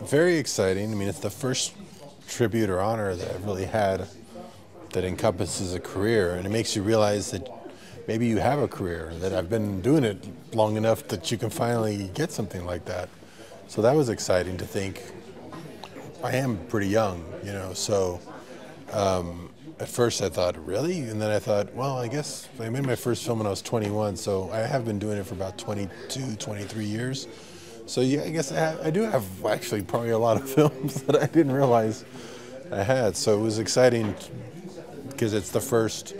Very exciting. I mean, it's the first tribute or honor that I've really had that encompasses a career, and it makes you realize that maybe you have a career, that I've been doing it long enough that you can finally get something like that. So that was exciting to think. I am pretty young, so at first I thought, really? And then I thought, well, I guess I made my first film when I was 21, so I have been doing it for about 22, 23 years. So yeah, I guess I do have actually probably a lot of films that I didn't realize I had. So it was exciting because it's the first,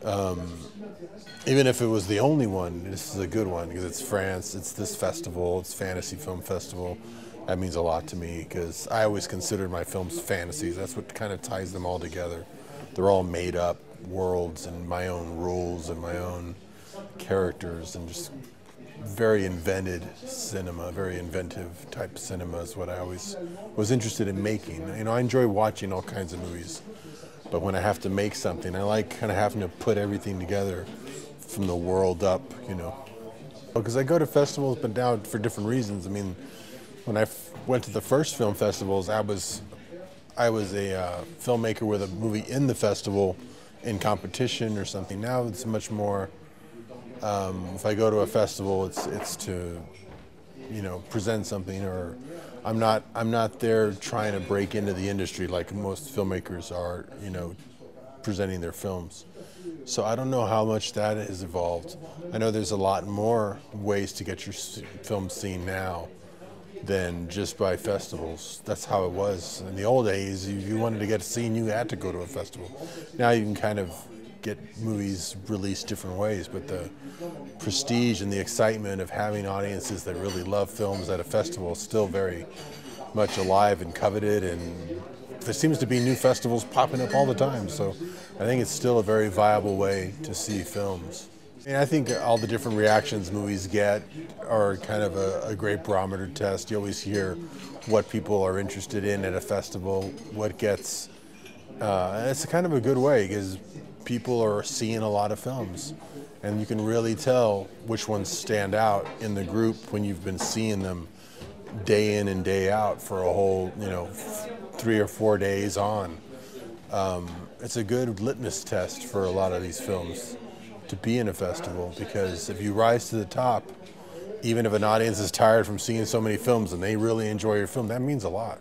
even if it was the only one, this is a good one because it's France, it's this festival, it's Fantasy Film Festival. That means a lot to me because I always considered my films fantasies. That's what kind of ties them all together. They're all made up worlds and my own rules and my own characters, and just very invented cinema, very inventive type cinema is what I always was interested in making. I enjoy watching all kinds of movies, but when I have to make something, I like kind of having to put everything together from the world up, Because I go to festivals, but now for different reasons. I mean, when I went to the first film festivals, I was a filmmaker with a movie in the festival in competition or something. Now it's much more, if I go to a festival, it's to, present something, or I'm not there trying to break into the industry like most filmmakers are, presenting their films. So I don't know how much that has evolved. I know there's a lot more ways to get your film seen now than just by festivals. That's how it was. In the old days, if you wanted to get seen, you had to go to a festival. Now you can kind of get movies released different ways, but the prestige and the excitement of having audiences that really love films at a festival is still very much alive and coveted, and there seems to be new festivals popping up all the time, so I think it's still a very viable way to see films. And I think all the different reactions movies get are kind of a great barometer test. You always hear what people are interested in at a festival, what gets, it's kind of a good way because people are seeing a lot of films, and you can really tell which ones stand out in the group when you've been seeing them day in and day out for a whole, 3 or 4 days on. It's a good litmus test for a lot of these films to be in a festival, because if you rise to the top, even if an audience is tired from seeing so many films and they really enjoy your film, that means a lot,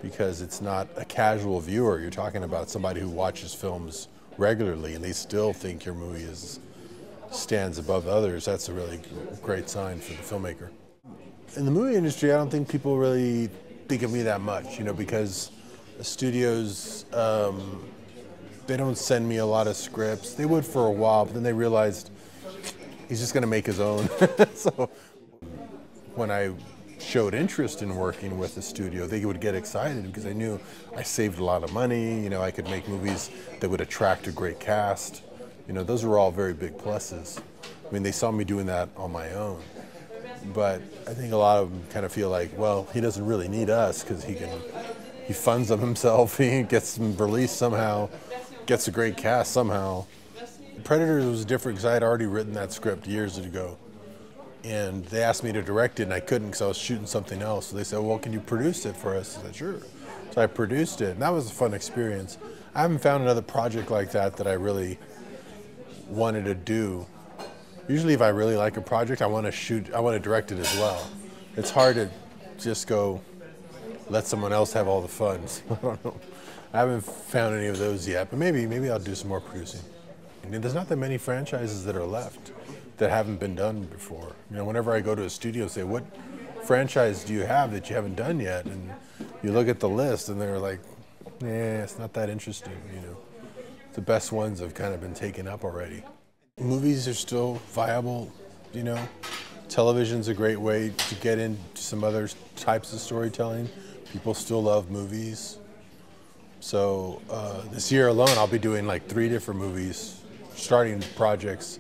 because it's not a casual viewer. You're talking about somebody who watches films regularly and they still think your movie stands above others. That's a really great sign for the filmmaker. In the movie industry, I don't think people really think of me that much, because the studios, they don't send me a lot of scripts. They would for a while, but then they realized he's just going to make his own. So when I showed interest in working with the studio, they would get excited because I knew I saved a lot of money. I could make movies that would attract a great cast. Those were all very big pluses. I mean, they saw me doing that on my own. But I think a lot of them kind of feel like, well, he doesn't really need us because he funds them himself, he gets them released somehow, gets a great cast somehow. Predators was different because I had already written that script years ago. And they asked me to direct it, and I couldn't because I was shooting something else. So they said, well, can you produce it for us? I said, sure. So I produced it, and that was a fun experience. I haven't found another project like that I really wanted to do. Usually if I really like a project, I want to direct it as well. It's hard to just go let someone else have all the fun. I don't know. I haven't found any of those yet, but maybe I'll do some more producing. There's not that many franchises that are left that haven't been done before. Whenever I go to a studio, say, what franchise do you have that you haven't done yet? And you look at the list and they're like, it's not that interesting. The best ones have kind of been taken up already. Movies are still viable, Television's a great way to get into some other types of storytelling. People still love movies. So this year alone, I'll be doing like 3 different movies, starting projects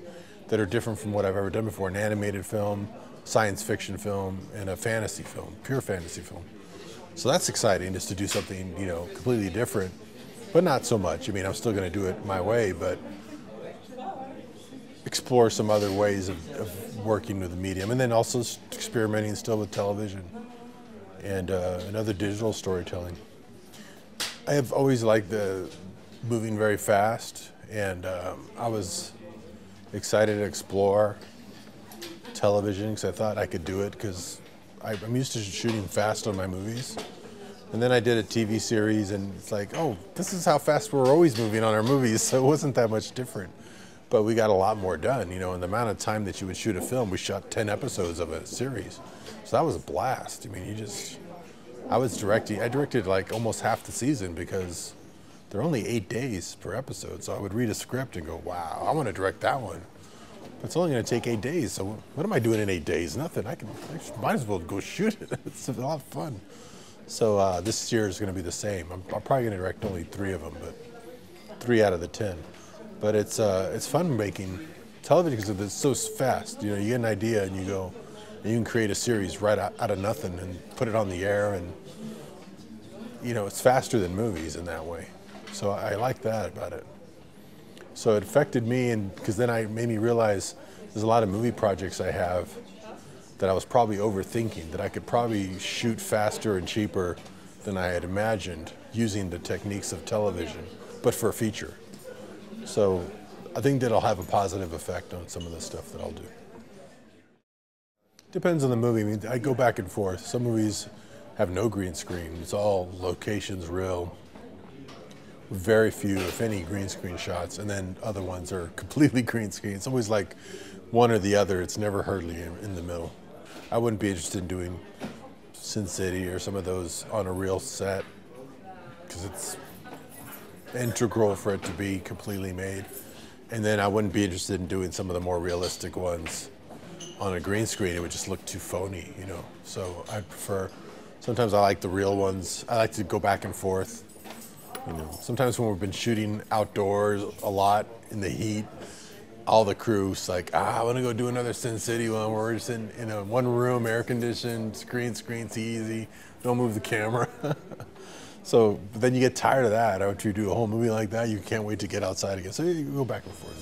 that are different from what I've ever done before: an animated film, science fiction film, and a fantasy film, pure fantasy film. So that's exciting, just to do something, completely different, but not so much. I mean, I'm still going to do it my way, but explore some other ways of working with the medium, and then also experimenting still with television. and another digital storytelling. I have always liked the moving very fast, and I was excited to explore television because I thought I could do it because I'm used to shooting fast on my movies. And then I did a TV series, and it's like, oh, this is how fast we're always moving on our movies, so it wasn't that much different. But we got a lot more done, you know, in the amount of time that you would shoot a film. We shot 10 episodes of a series. So that was a blast. I mean, I directed like almost half the season because they're only 8 days per episode. So I would read a script and go, wow, I want to direct that one. It's only going to take 8 days. So what am I doing in 8 days? Nothing. I might as well go shoot it. It's a lot of fun. So this year is going to be the same. I'm probably going to direct only 3 of them, but 3 out of the 10. But it's fun making television because it's so fast. You know, you get an idea and you go, and you can create a series right out of nothing and put it on the air, and you know, it's faster than movies in that way. So I like that about it. So it affected me, and because then it made me realize there's a lot of movie projects I have that I was probably overthinking, that I could probably shoot faster and cheaper than I had imagined using the techniques of television, but for a feature. So I think that'll have a positive effect on some of the stuff that I'll do. Depends on the movie. I mean, I go back and forth. Some movies have no green screen. It's all locations real. Very few, if any, green screen shots, and then other ones are completely green screen. It's always like one or the other. It's never hardly in the middle. I wouldn't be interested in doing Sin City or some of those on a real set because it's integral for it to be completely made. And then I wouldn't be interested in doing some of the more realistic ones on a green screen. It would just look too phony, you know. So I prefer, sometimes I like the real ones. I like to go back and forth. You know, sometimes when we've been shooting outdoors a lot in the heat, all the crew's like, I want to go do another Sin City one where we're just in a one room, air conditioned, green screen's easy, don't move the camera. So then you get tired of that. After you do a whole movie like that, you can't wait to get outside again. So you go back and forth.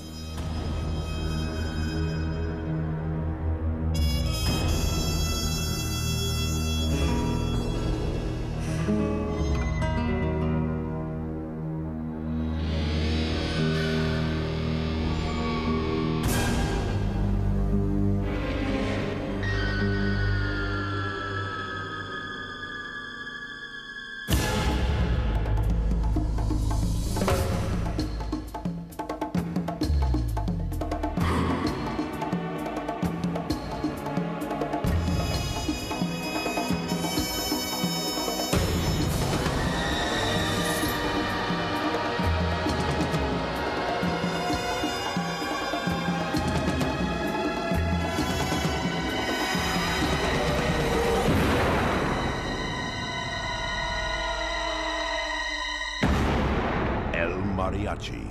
Mariachi.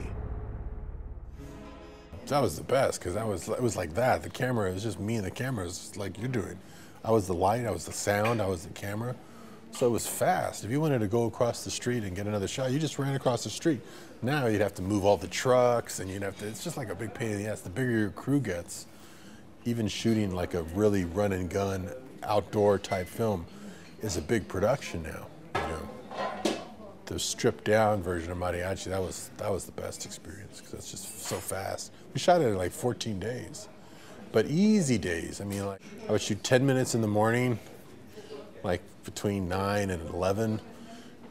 That was the best because it was like that. The camera, it was just me and the camera, it's like you're doing. I was the light, I was the sound, I was the camera. So it was fast. If you wanted to go across the street and get another shot, you just ran across the street. Now you'd have to move all the trucks and it's just like a big pain in the ass. The bigger your crew gets, even shooting like a really run and gun outdoor type film is a big production now, you know. The stripped down version of Mariachi, that was the best experience because it's just so fast. We shot it in like 14 days, but easy days. I mean, like I would shoot 10 minutes in the morning, like between 9 and 11,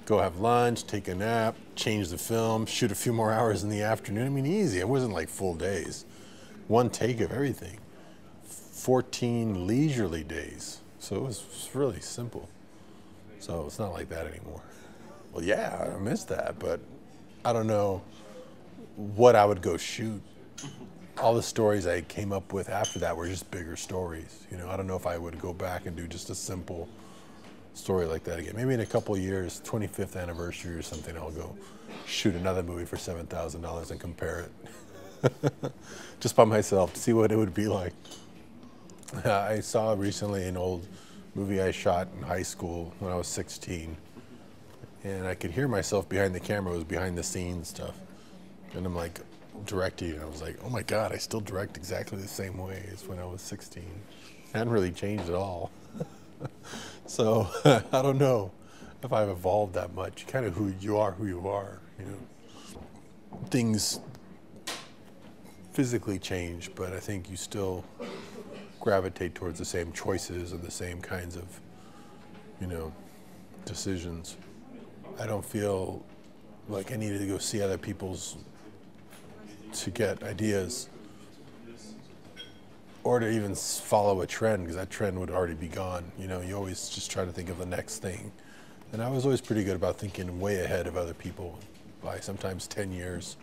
go have lunch, take a nap, change the film, shoot a few more hours in the afternoon. I mean, easy. It wasn't like full days. One take of everything. 14 leisurely days. So it was really simple. So it's not like that anymore. Well, yeah, I miss that, but I don't know what I would go shoot. All the stories I came up with after that were just bigger stories. You know, I don't know if I would go back and do just a simple story like that again. Maybe in a couple of years, 25th anniversary or something, I'll go shoot another movie for $7,000 and compare it. Just by myself to see what it would be like. I saw recently an old movie I shot in high school when I was 16. And I could hear myself behind the camera. It was behind the scenes stuff. And I'm like directing, and I was like, oh my God, I still direct exactly the same way as when I was 16. I hadn't really changed at all. So I don't know if I've evolved that much. Kind of who you are, you know. Things physically change, but I think you still gravitate towards the same choices and the same kinds of, you know, decisions. I don't feel like I needed to go see other people's to get ideas or to even follow a trend, because that trend would already be gone. You know, you always just try to think of the next thing. And I was always pretty good about thinking way ahead of other people by sometimes 10 years,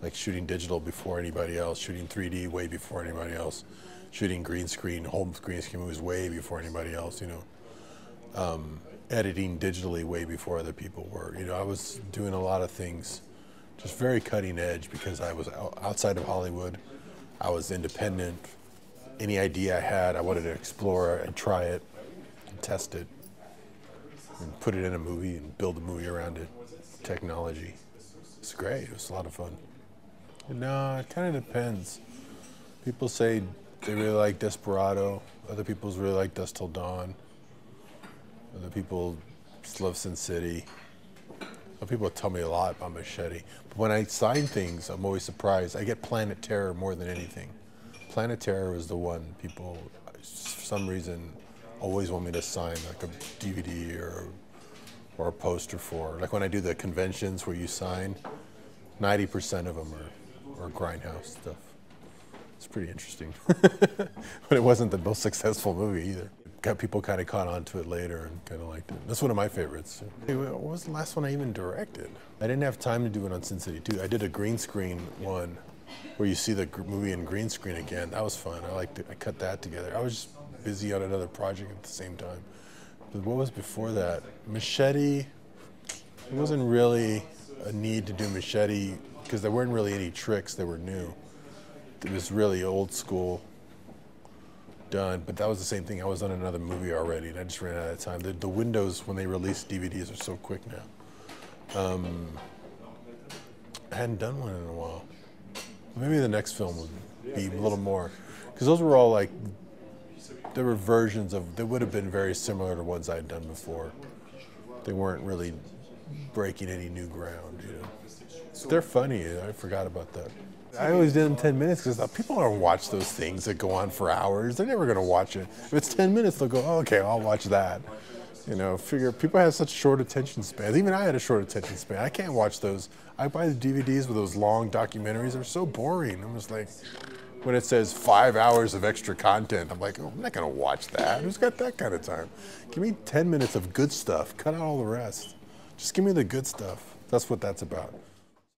like shooting digital before anybody else, shooting 3D way before anybody else, shooting green screen, home green screen movies way before anybody else, you know. Editing digitally way before other people were. You know, I was doing a lot of things just very cutting edge because I was outside of Hollywood. I was independent. Any idea I had, I wanted to explore and try it and test it and put it in a movie and build a movie around it. Technology. It's great. It was a lot of fun. No, it kind of depends. People say they really like Desperado. Other people really like Dusk Till Dawn. Other people love Sin City. Other people tell me a lot about Machete. But when I sign things, I'm always surprised. I get Planet Terror more than anything. Planet Terror is the one people, for some reason, always want me to sign, like a DVD or a poster for. Like when I do the conventions where you sign, 90% of them are grindhouse stuff. It's pretty interesting. But it wasn't the most successful movie either. Got people kind of caught on to it later and kind of liked it. That's one of my favorites. Hey, what was the last one I even directed? I didn't have time to do it on Sin City 2. I did a green screen one where you see the movie in green screen again. That was fun. I liked it. I cut that together. I was just busy on another project at the same time. But what was before that? Machete. It wasn't really a need to do Machete because there weren't really any tricks that were new. It was really old school done, but that was the same thing. I was on another movie already and I just ran out of time. The windows when they release DVDs are so quick now. I hadn't done one in a while. Maybe the next film would be a little more, because those were all like, there were versions of, they would have been very similar to ones I had done before. They weren't really breaking any new ground, you know. They're funny, I forgot about that. I always did them 10 minutes because people don't watch those things that go on for hours. They're never going to watch it. If it's 10 minutes, they'll go, oh, okay, I'll watch that. You know, figure people have such short attention spans. Even I had a short attention span. I can't watch those. I buy the DVDs with those long documentaries. They're so boring. I'm just like, when it says 5 hours of extra content, I'm like, oh, I'm not going to watch that. Who's got that kind of time? Give me 10 minutes of good stuff. Cut out all the rest. Just give me the good stuff. That's what that's about.